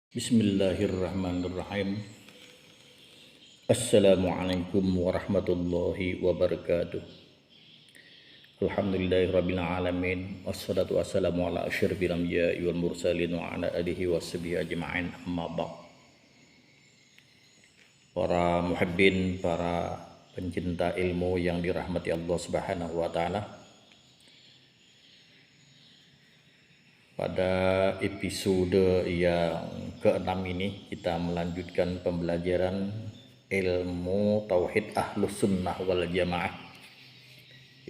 Bismillahirrahmanirrahim. Assalamualaikum warahmatullahi wabarakatuh. Alhamdulillahirabbil alamin. Wassalatu wassalamu ala asyrafil anbiya'i wal mursalin wa ala alihi washabihi ajma'in. Amma ba'd. Para muhibbin, para pencinta ilmu yang dirahmati Allah Subhanahu wa taala. Pada episode yang ke-6 ini kita melanjutkan pembelajaran ilmu Tauhid Ahlus Sunnah wal Jamaah,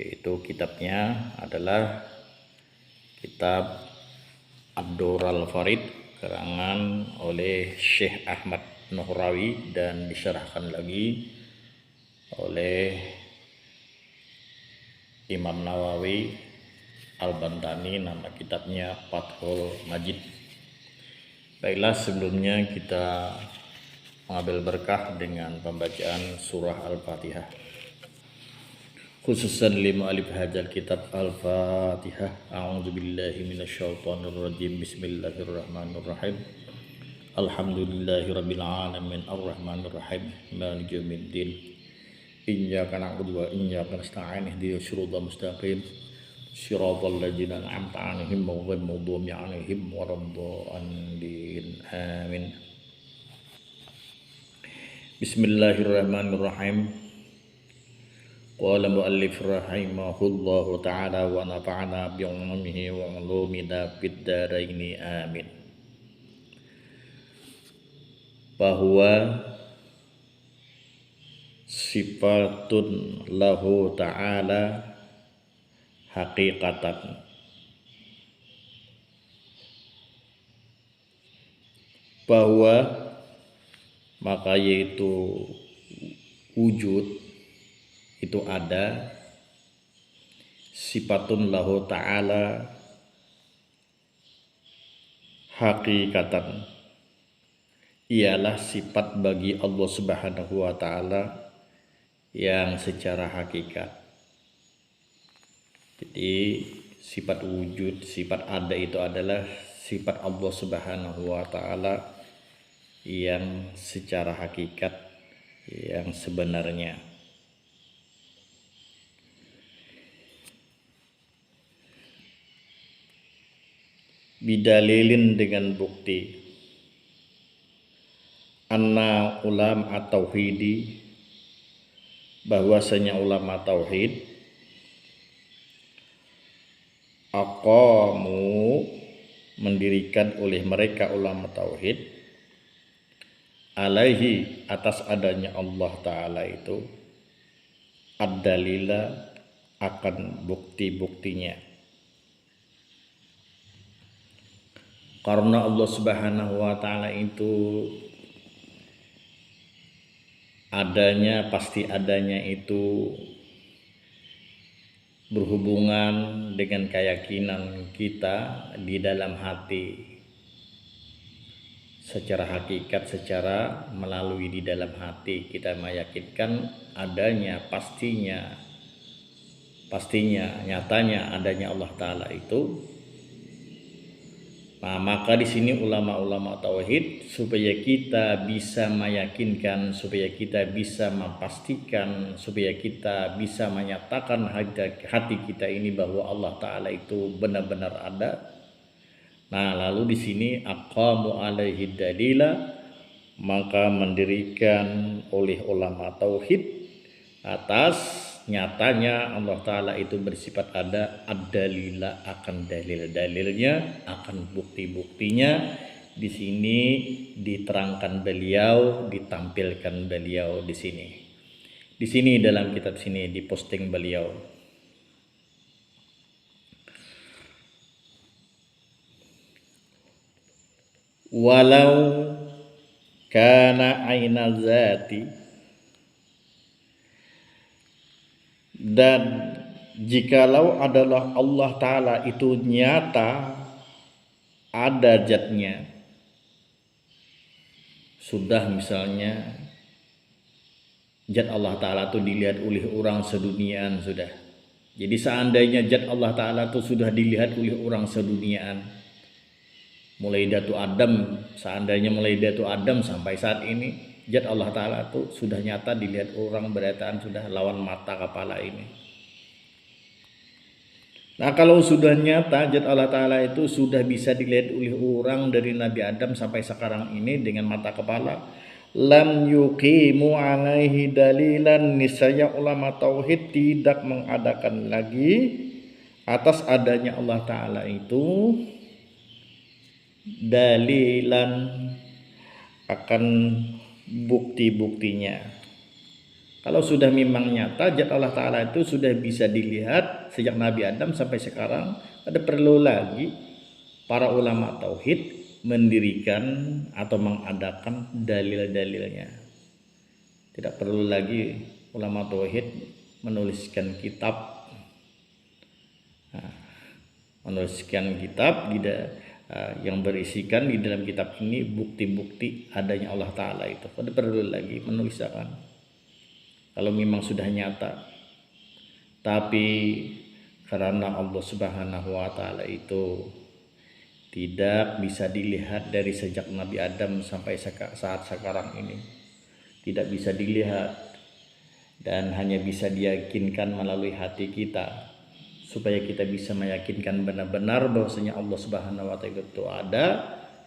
yaitu kitabnya adalah kitab Ad-Durrul Farid karangan oleh Syekh Ahmad Nahrawi dan disyarahkan lagi oleh Imam Nawawi Al-Bantani. Nama kitabnya Fathul Majid. Baiklah, sebelumnya kita mengambil berkah dengan pembacaan surah Al-Fatihah, khususan lima alif hadzal kitab Al-Fatihah. A'udzubillahi minasyaitonirrajim. Bismillahirrahmanirrahim. Alhamdulillahirabbil alamin arrahmanirrahim maliki yaumiddin. Iyyaka na'budu wa iyyaka nasta'in ihdinas siratal mustaqim Shiratal ladzina an'amta 'alaihim ghairil maghdubi 'alaihim waladdallin. Amin. Bismillahirrahmanirrahim. Qala muallif rahimahullahu ta'ala wa nafa'ana bi 'ulumihi wa 'ulumina fid dharain. Amin. Bahwa sifatun lahu ta'ala hakikatan, bahwa maka yaitu wujud itu ada, sifatun lahu ta'ala hakikatan, ialah sifat bagi Allah Subhanahu wa ta'ala yang secara hakikat. Jadi sifat wujud, sifat ada itu adalah sifat Allah Subhanahu wa ta'ala yang secara hakikat, yang sebenarnya. Bidalilin, dengan bukti, anna ulama tauhidi, bahwasanya ulama tauhid, aqamu, mendirikan oleh mereka ulama tauhid, alaihi, atas adanya Allah Ta'ala itu, ad-dalila, akan bukti-buktinya. Karena Allah Subhanahu wa ta'ala itu adanya, pasti adanya itu berhubungan dengan keyakinan kita di dalam hati, secara hakikat, secara melalui di dalam hati kita meyakinkan adanya, pastinya, nyatanya adanya Allah Ta'ala itu. Nah, maka di sini ulama-ulama tauhid, supaya kita bisa meyakinkan, supaya kita bisa memastikan, supaya kita bisa menyatakan hati kita ini bahwa Allah Ta'ala itu benar-benar ada. Nah, lalu di sini aqamu alaihi dalila, maka mendirikan oleh ulama tauhid atas nyatanya Allah Ta'ala itu bersifat ada, ad-dalila, akan dalil-dalilnya, akan bukti-buktinya. Di sini diterangkan beliau, ditampilkan beliau di sini. Di sini dalam kitab sini diposting beliau. Walau kana aina zati, dan jikalau adalah Allah Ta'ala itu nyata ada zatnya, sudah misalnya zat Allah Ta'ala itu dilihat oleh orang seduniaan sudah. Jadi seandainya zat Allah Ta'ala itu sudah dilihat oleh orang seduniaan, mulai Datu Adam, seandainya mulai Datu Adam sampai saat ini, zat Allah Ta'ala itu sudah nyata dilihat orang, berataan sudah lawan mata kepala ini. Nah kalau sudah nyata zat Allah Ta'ala itu sudah bisa dilihat oleh orang dari Nabi Adam sampai sekarang ini dengan mata kepala, lam yuqimu alaihi dalilan, niscaya ulama tauhid tidak mengadakan lagi atas adanya Allah Ta'ala itu dalilan, akan bukti-buktinya. Kalau sudah memang nyata zat Allah Ta'ala itu sudah bisa dilihat sejak Nabi Adam sampai sekarang, ada perlu lagi para ulama tauhid mendirikan atau mengadakan dalil-dalilnya. Tidak perlu lagi ulama tauhid menuliskan kitab, yang berisikan di dalam kitab ini bukti-bukti adanya Allah Ta'ala itu. Tidak perlu lagi menuliskan kalau memang sudah nyata. Tapi karena Allah Subhanahu wa Ta'ala itu tidak bisa dilihat dari sejak Nabi Adam sampai saat sekarang ini, tidak bisa dilihat dan hanya bisa diyakinkan melalui hati kita, supaya kita bisa meyakinkan benar-benar bahwasanya Allah Subhanahu wa Ta'ala itu ada.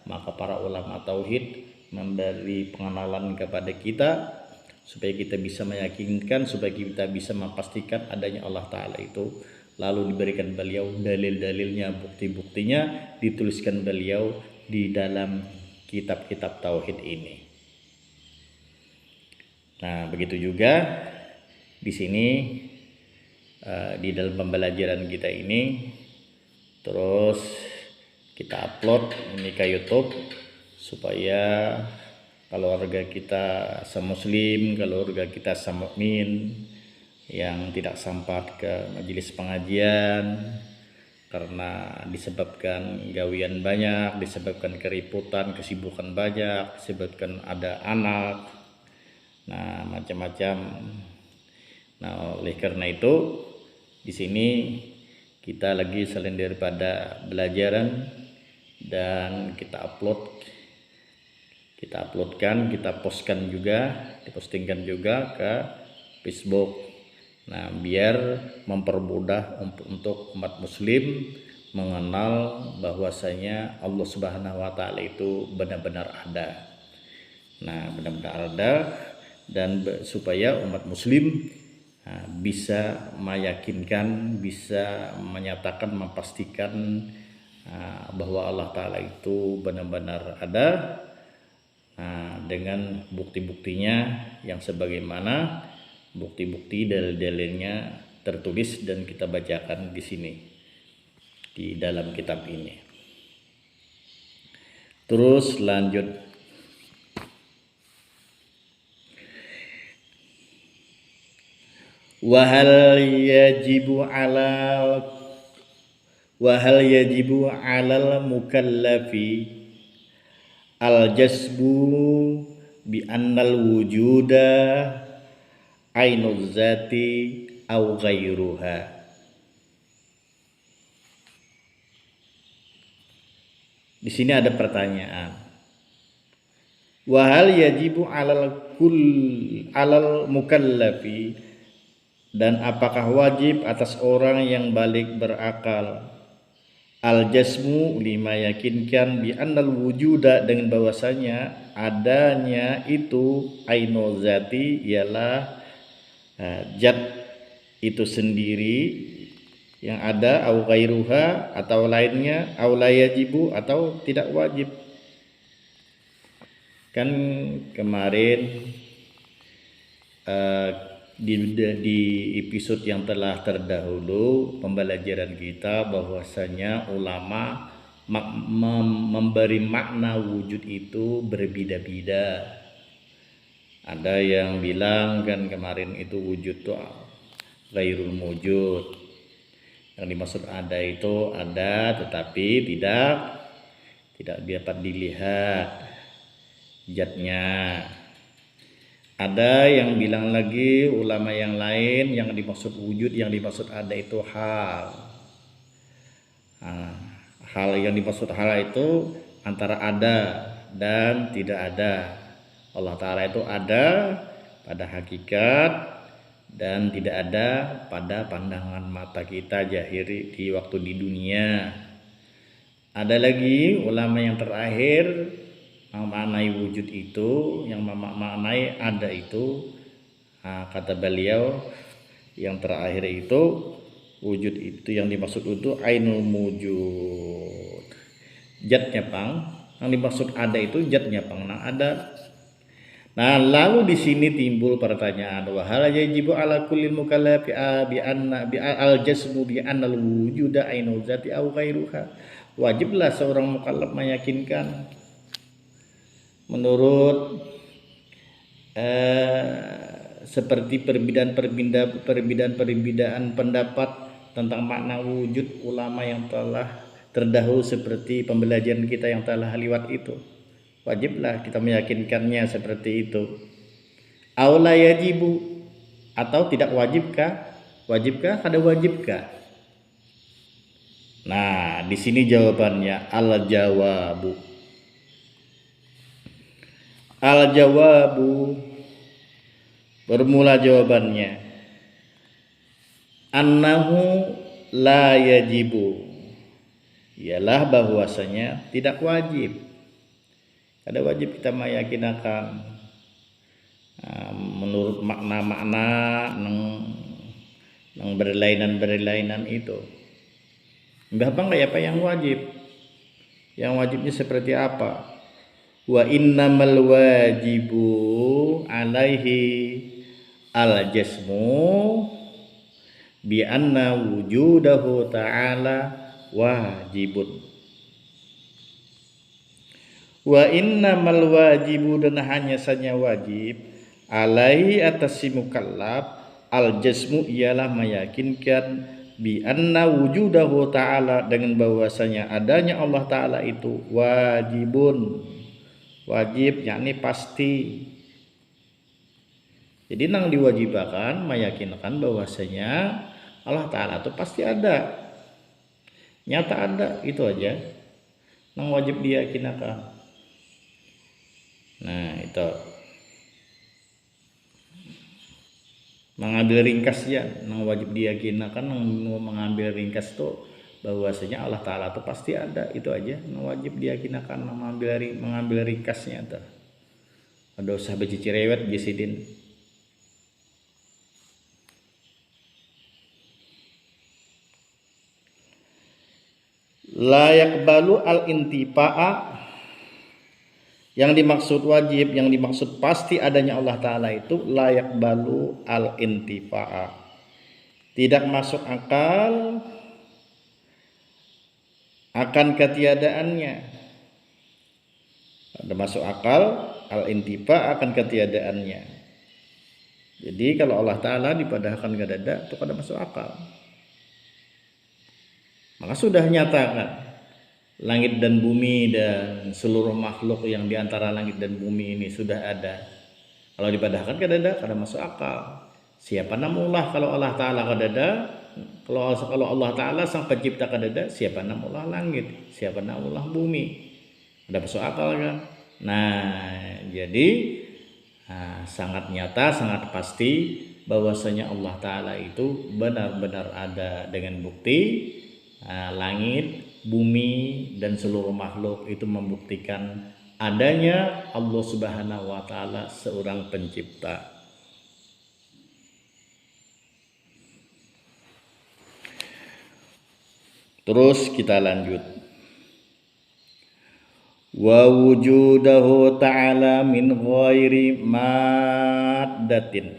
Maka para ulama tauhid memberi pengenalan kepada kita supaya kita bisa meyakinkan, supaya kita bisa memastikan adanya Allah Ta'ala itu. Lalu diberikan beliau dalil-dalilnya, bukti-buktinya, dituliskan beliau di dalam kitab-kitab tauhid ini. Nah begitu juga di sini di dalam pembelajaran kita ini, terus kita upload ini ke YouTube supaya keluarga kita semuslim, keluarga kita semukmin yang tidak sempat ke majelis pengajian karena disebabkan gawian banyak, disebabkan keriputan, kesibukan banyak, disebabkan ada anak, nah macam-macam. Nah oleh karena itu di sini kita lagi selain daripada belajaran dan kita uploadkan, kita postkan juga, dipostingkan juga ke Facebook. Nah biar mempermudah untuk umat muslim mengenal bahwasanya Allah Subhanahu wa Ta'ala itu benar-benar ada. Nah benar-benar ada, dan supaya umat muslim bisa meyakinkan, bisa menyatakan, memastikan bahwa Allah Ta'ala itu benar-benar ada, dengan bukti-buktinya yang sebagaimana bukti-bukti dalil-dalilnya tertulis dan kita bacakan di sini di dalam kitab ini. Terus lanjut, wahal yajibu alal mukallafi al-jasbu bi annal wujuda ainul zati au ghairuha. Di sini ada pertanyaan. Wahal yajibu alal mukallafi, dan apakah wajib atas orang yang balik berakal, al-jasmu lima yakinkan bi annal wujuda, dengan bahwasanya adanya itu ainul zati, ialah zat itu sendiri yang ada, au ghairuha atau lainnya, au la yajibu atau tidak wajib. Kan kemarin di episode yang telah terdahulu pembelajaran kita bahwasanya ulama memberi makna wujud itu berbeda-beda. Ada yang bilang kan kemarin itu wujud itu ghairul mujud, yang dimaksud ada itu ada tetapi tidak dapat dilihat zatnya. Ada yang bilang lagi ulama yang lain, yang dimaksud wujud, yang dimaksud ada itu hal. Hal yang dimaksud hal itu antara ada dan tidak ada. Allah Ta'ala itu ada pada hakikat dan tidak ada pada pandangan mata kita jahiri di waktu di dunia. Ada lagi ulama yang terakhir memaknai wujud itu, yang memaknai ada itu. Kata beliau yang terakhir itu, wujud itu yang dimaksud itu ainul wujud, zatnya pang. Yang dimaksud ada itu zatnya pang, nah ada. Nah, lalu di sini timbul pertanyaan, wa hal yajibu ala kulli mukallafi bi anna bi al jasmu bi anna al wujuda ainul zati aw ghairuha. Wajiblah seorang mukallaf meyakinkan menurut seperti perbedaan pendapat tentang makna wujud ulama yang telah terdahulu seperti pembelajaran kita yang telah lewat itu. Wajiblah kita meyakinkannya seperti itu. Aula yajibu, atau tidak wajibkah? Wajibkah? Ada wajibkah? Nah, di sini jawabannya al-jawabu. Al-jawabu, bermula jawabannya, annahu la yajibu, ialah bahwasanya tidak wajib. Ada wajib kita meyakinakan menurut makna-makna yang berlainan itu. Apa enggak apa yang wajib? Yang wajibnya seperti apa? Wa innamal wajibu alaihi al-jasmu bi anna wujudahu ta'ala wajibun. Wa innamal wajibu, dan hanya saja wajib, alaihi atas si mukallaf, al-jasmu ialah meyakinkan bi anna wujudahu ta'ala, dengan bahwasanya adanya Allah Ta'ala itu wajibun, wajib yakni pasti. Jadi nang diwajibkan meyakinkan bahwasanya Allah Ta'ala itu pasti ada, nyata ada, itu aja nang wajib diyakinakan. Nah, itu mengambil ringkas ya, nang wajib diyakinakan, nang mengambil ringkas itu bahwasanya Allah Ta'ala itu pasti ada, itu aja nang wajib diyakinakan, nang mengambil ringkasnya tuh. Ada usah baca cerewet gisidin. La yaqbalu al-intifa'a, yang dimaksud wajib, yang dimaksud pasti adanya Allah Ta'ala itu layak balu al-intifa'a, tidak masuk akal akan ketiadaannya. Ada masuk akal al-intifa' akan ketiadaannya. Jadi kalau Allah Ta'ala dipadahkan gak ada, itu kada masuk akal. Maka sudah nyatakan langit dan bumi dan seluruh makhluk yang diantara langit dan bumi ini sudah ada. Kalau dipadahkan kadada, kada masuk akal. Siapa namullah kalau Allah Ta'ala kadada? Kalau Allah Ta'ala sang pencipta kadada, siapa namullah langit? Siapa namullah bumi? Ada masuk akal kan? Nah, jadi sangat nyata, sangat pasti bahwasanya Allah Ta'ala itu benar-benar ada, dengan bukti langit, bumi dan seluruh makhluk itu membuktikan adanya Allah Subhanahu wa Ta'ala seorang pencipta. Terus kita lanjut. Wa wujudahu ta'ala min ghairi maddatin,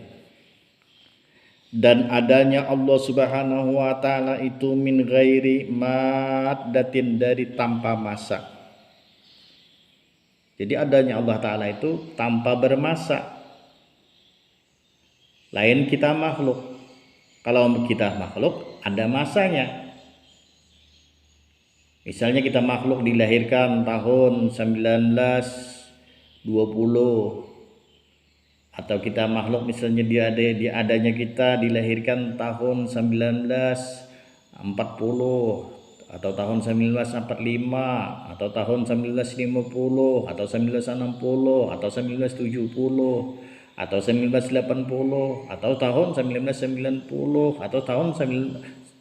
dan adanya Allah Subhanahu wa Ta'ala itu min ghairi maddatin, dari tanpa masa. Jadi adanya Allah Ta'ala itu tanpa bermasa. Lain kita makhluk. Kalau kita makhluk ada masanya. Misalnya kita makhluk dilahirkan tahun 1920, atau kita makhluk misalnya adanya kita dilahirkan tahun 1940 atau tahun 1945 atau tahun 1950 atau 1960 atau 1970 atau 1980 atau tahun 1990 atau tahun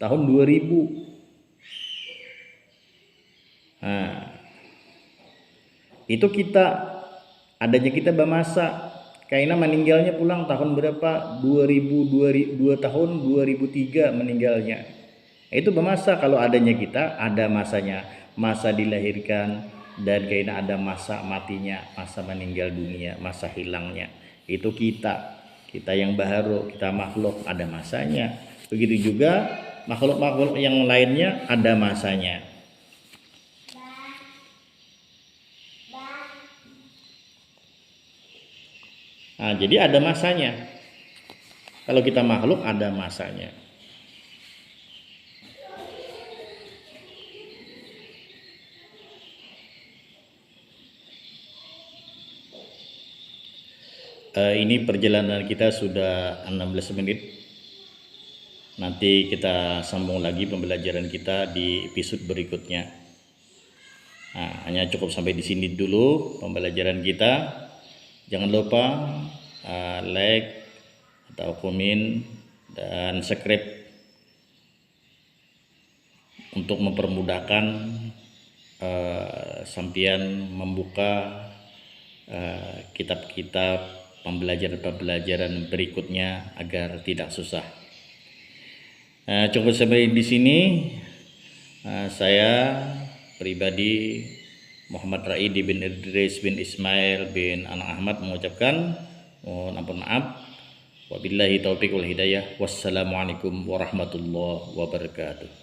2000. Nah, itu adanya kita bermasa karena meninggalnya pulang tahun berapa, 2002 tahun 2003 meninggalnya. Itu bermasa. Kalau adanya kita ada masanya, masa dilahirkan, dan karena ada masa matinya, masa meninggal dunia, masa hilangnya. Itu kita yang baru, kita makhluk ada masanya. Begitu juga makhluk-makhluk yang lainnya ada masanya. Nah, jadi ada masanya. Kalau kita makhluk ada masanya. Ini perjalanan kita sudah 16 menit. Nanti kita sambung lagi pembelajaran kita di episode berikutnya. Nah, hanya cukup sampai di sini dulu pembelajaran kita. Jangan lupa like atau komen dan subscribe untuk mempermudahkan sampian membuka kitab-kitab pembelajaran berikutnya agar tidak susah. Cukup sampai di sini. Saya pribadi Muhammad Raidi bin Idris bin Ismail bin Anak Ahmad mengucapkan mohon ampun maaf. Wabillahi taufiq wal hidayah. Wassalamualaikum warahmatullahi wabarakatuh.